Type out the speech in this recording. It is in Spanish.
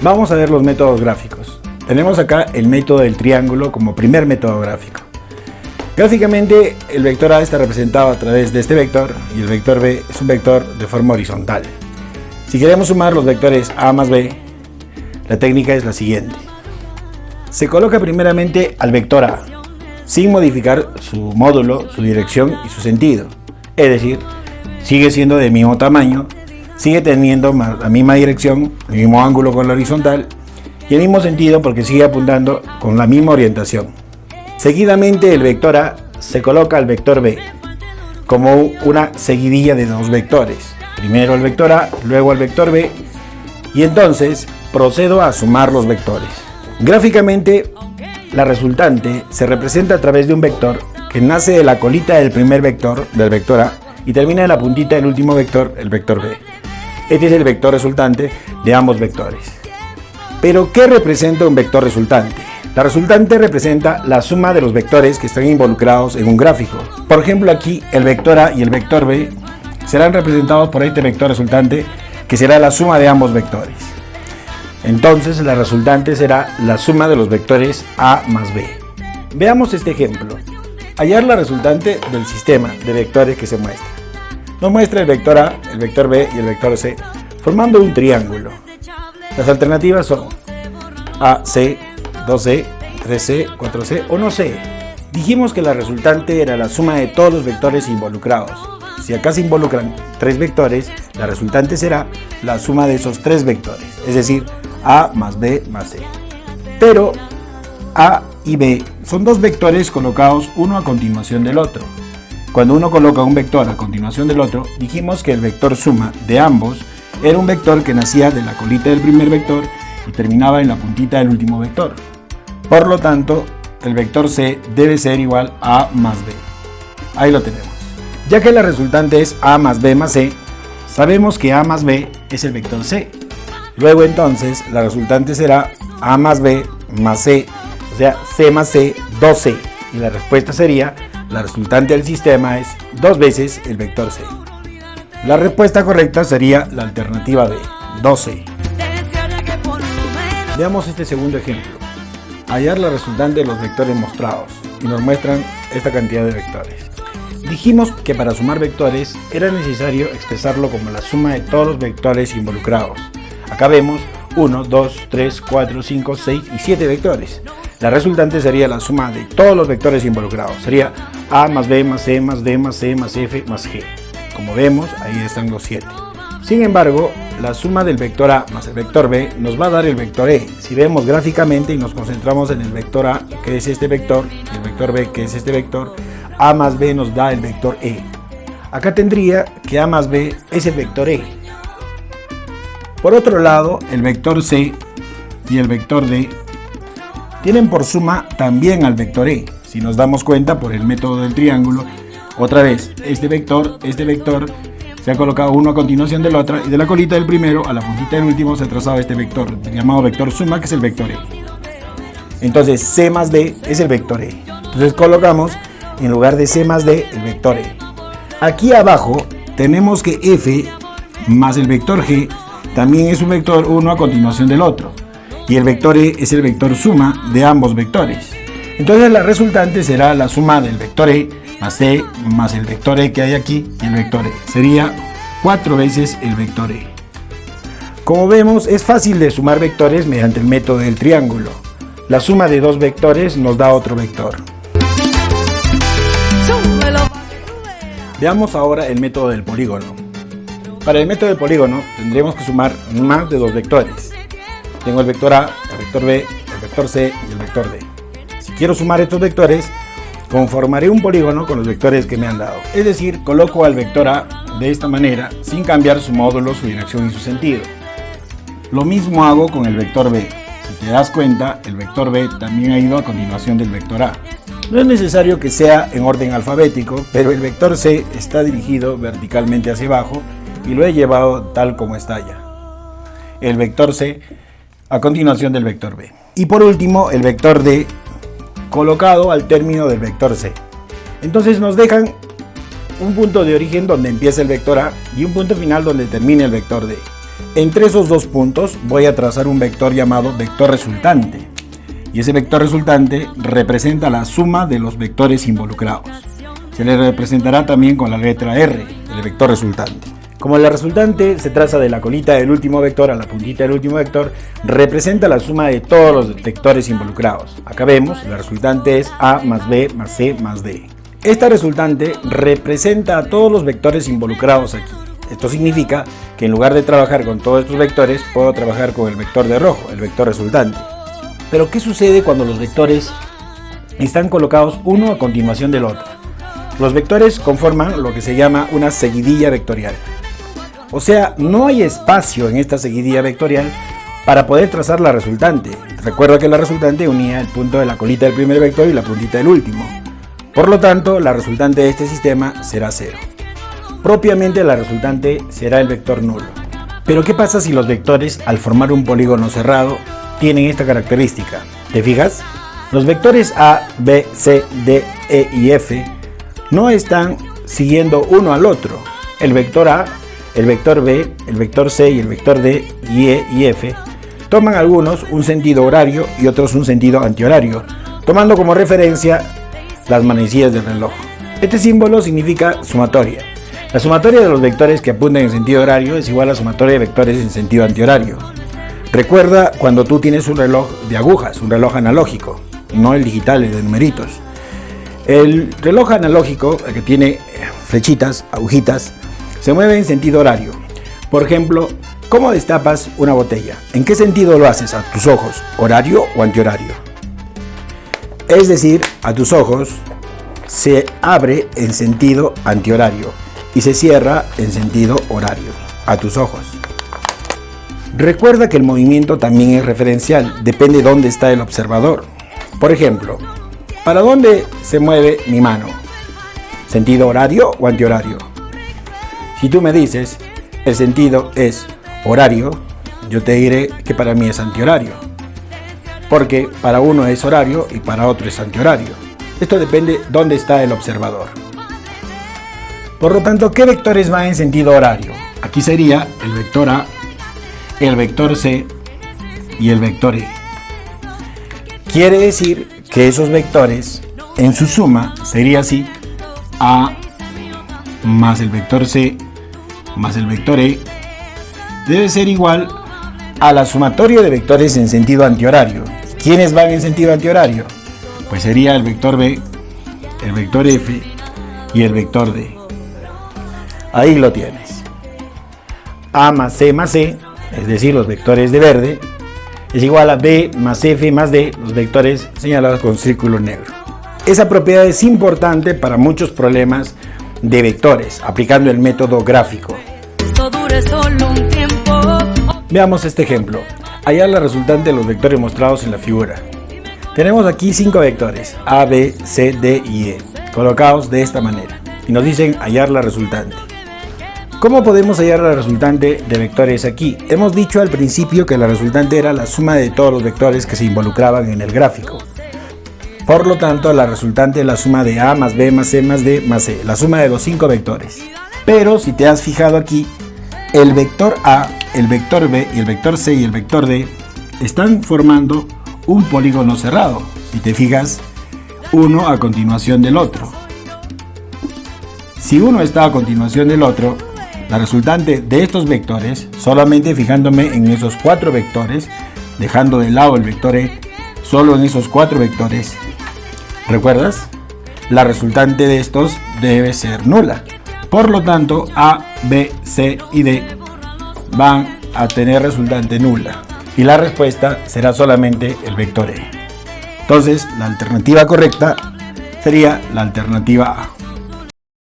Vamos a ver los métodos gráficos. Tenemos acá el método del triángulo como primer método gráfico. Gráficamente, el vector A está representado a través de este vector y el vector B es un vector de forma horizontal. Si queremos sumar los vectores A más B, la técnica es la siguiente. Se coloca primeramente al vector A, sin modificar su módulo, su dirección y su sentido. Es decir, sigue siendo del mismo tamaño, sigue teniendo la misma dirección, el mismo ángulo con la horizontal y el mismo sentido porque sigue apuntando con la misma orientación. Seguidamente el vector A se coloca al vector B como una seguidilla de dos vectores. Primero el vector A, luego el vector B y entonces procedo a sumar los vectores. Gráficamente, la resultante se representa a través de un vector que nace de la colita del primer vector, del vector A, y termina en la puntita del último vector, el vector B. Este es el vector resultante de ambos vectores. Pero, ¿qué representa un vector resultante? La resultante representa la suma de los vectores que están involucrados en un gráfico. Por ejemplo, aquí el vector A y el vector B serán representados por este vector resultante, que será la suma de ambos vectores. Entonces la resultante será la suma de los vectores A más B. Veamos este ejemplo. Hallar la resultante del sistema de vectores que se muestra. Nos muestra el vector A, el vector B y el vector C, formando un triángulo. Las alternativas son AC, 2C, 3C, 4C o no C. Dijimos que la resultante era la suma de todos los vectores involucrados. Si acá se involucran tres vectores, la resultante será la suma de esos tres vectores, es decir, A más B más C. Pero A y B son dos vectores colocados uno a continuación del otro. Cuando uno coloca un vector a continuación del otro, dijimos que el vector suma de ambos era un vector que nacía de la colita del primer vector y terminaba en la puntita del último vector. Por lo tanto, el vector C debe ser igual a A más B. Ahí lo tenemos. Ya que la resultante es A más B más C, sabemos que A más B es el vector C. Luego entonces la resultante será A más B más C, o sea C más C, 2C. Y la respuesta sería, la resultante del sistema es 2 veces el vector C. La respuesta correcta sería la alternativa B, 2C. Veamos este segundo ejemplo. Hallar la resultante de los vectores mostrados y nos muestran esta cantidad de vectores. Dijimos que para sumar vectores era necesario expresarlo como la suma de todos los vectores involucrados. Acá vemos 1, 2, 3, 4, 5, 6 y 7 vectores. La resultante sería la suma de todos los vectores involucrados. Sería A más B más C más D más C más F más G. Como vemos, ahí están los 7. Sin embargo, la suma del vector A más el vector B nos va a dar el vector E. Si vemos gráficamente y nos concentramos en el vector A, que es este vector, y el vector B, que es este vector, A más B nos da el vector E. Acá tendría que A más B es el vector E. Por otro lado, el vector C y el vector D tienen por suma también al vector E. Si nos damos cuenta por el método del triángulo, otra vez, este vector se ha colocado uno a continuación del otro y de la colita del primero a la puntita del último se ha trazado este vector llamado vector suma, que es el vector E. Entonces C más D es el vector E. Entonces colocamos en lugar de C más D el vector E. Aquí abajo tenemos que F más el vector G también es un vector uno a continuación del otro. Y el vector E es el vector suma de ambos vectores. Entonces la resultante será la suma del vector E más C más el vector E que hay aquí y el vector E. Sería 4 veces el vector E. Como vemos, es fácil de sumar vectores mediante el método del triángulo. La suma de dos vectores nos da otro vector. Veamos ahora el método del polígono. Para el método del polígono tendremos que sumar más de dos vectores. Tengo el vector A, el vector B, el vector C y el vector D. Si quiero sumar estos vectores, conformaré un polígono con los vectores que me han dado. Es decir, coloco al vector A de esta manera sin cambiar su módulo, su dirección y su sentido. Lo mismo hago con el vector B. Si te das cuenta, el vector B también ha ido a continuación del vector A. No es necesario que sea en orden alfabético, pero el vector C está dirigido verticalmente hacia abajo y lo he llevado tal como está ya. El vector C a continuación del vector B. Y por último, el vector D colocado al término del vector C. Entonces nos dejan un punto de origen donde empieza el vector A y un punto final donde termina el vector D. Entre esos dos puntos voy a trazar un vector llamado vector resultante. Y ese vector resultante representa la suma de los vectores involucrados. Se le representará también con la letra R, el vector resultante. Como la resultante se traza de la colita del último vector a la puntita del último vector, representa la suma de todos los vectores involucrados. Acá vemos, la resultante es A más B más C más D. Esta resultante representa a todos los vectores involucrados aquí. Esto significa que en lugar de trabajar con todos estos vectores, puedo trabajar con el vector de rojo, el vector resultante. Pero ¿qué sucede cuando los vectores están colocados uno a continuación del otro? Los vectores conforman lo que se llama una seguidilla vectorial. O sea, no hay espacio en esta seguidilla vectorial para poder trazar la resultante. Recuerda que la resultante unía el punto de la colita del primer vector y la puntita del último. Por lo tanto, la resultante de este sistema será 0. Propiamente la resultante será el vector nulo. Pero ¿qué pasa si los vectores, al formar un polígono cerrado, tienen esta característica? ¿Te fijas? Los vectores A, B, C, D, E y F no están siguiendo uno al otro. El vector A, el vector B, el vector C y el vector D y E y F toman algunos un sentido horario y otros un sentido antihorario, tomando como referencia las manecillas del reloj. Este símbolo significa sumatoria. La sumatoria de los vectores que apuntan en sentido horario es igual a la sumatoria de vectores en sentido antihorario. Recuerda cuando tú tienes un reloj de agujas, un reloj analógico, no el digital, el de numeritos. El reloj analógico, el que tiene flechitas, agujitas, se mueve en sentido horario. Por ejemplo, ¿cómo destapas una botella? ¿En qué sentido lo haces? ¿A tus ojos? ¿Horario o antihorario? Es decir, a tus ojos se abre en sentido antihorario y se cierra en sentido horario, a tus ojos. Recuerda que el movimiento también es referencial, depende de dónde está el observador. Por ejemplo, ¿para dónde se mueve mi mano? ¿Sentido horario o antihorario? Si tú me dices, el sentido es horario, yo te diré que para mí es antihorario. Porque para uno es horario y para otro es antihorario. Esto depende de dónde está el observador. Por lo tanto, ¿qué vectores van en sentido horario? Aquí sería el vector A, el vector C y el vector E. Quiere decir que esos vectores en su suma sería así: A más el vector C más el vector E debe ser igual a la sumatoria de vectores en sentido antihorario. ¿Quiénes van en sentido antihorario? Pues sería el vector B, el vector F y el vector D. Ahí lo tienes. A más C, es decir, los vectores de verde, es igual a B más F más D, los vectores señalados con círculo negro. Esa propiedad es importante para muchos problemas de vectores, aplicando el método gráfico. Veamos este ejemplo. Hallar la resultante de los vectores mostrados en la figura. Tenemos aquí 5 vectores, A, B, C, D y E, colocados de esta manera, y nos dicen hallar la resultante. ¿Cómo podemos hallar la resultante de vectores aquí? Hemos dicho al principio que la resultante era la suma de todos los vectores que se involucraban en el gráfico. Por lo tanto, la resultante es la suma de A más B más C más D más E, la suma de los 5 vectores. Pero si te has fijado aquí, el vector A, el vector B y el vector C y el vector D están formando un polígono cerrado. Si te fijas, uno a continuación del otro. Si uno está a continuación del otro, la resultante de estos vectores, solamente fijándome en esos 4 vectores, dejando de lado el vector E, solo en esos 4 vectores, ¿recuerdas? La resultante de estos debe ser nula. Por lo tanto, A, B, C y D van a tener resultante nula. Y la respuesta será solamente el vector E. Entonces, la alternativa correcta sería la alternativa A.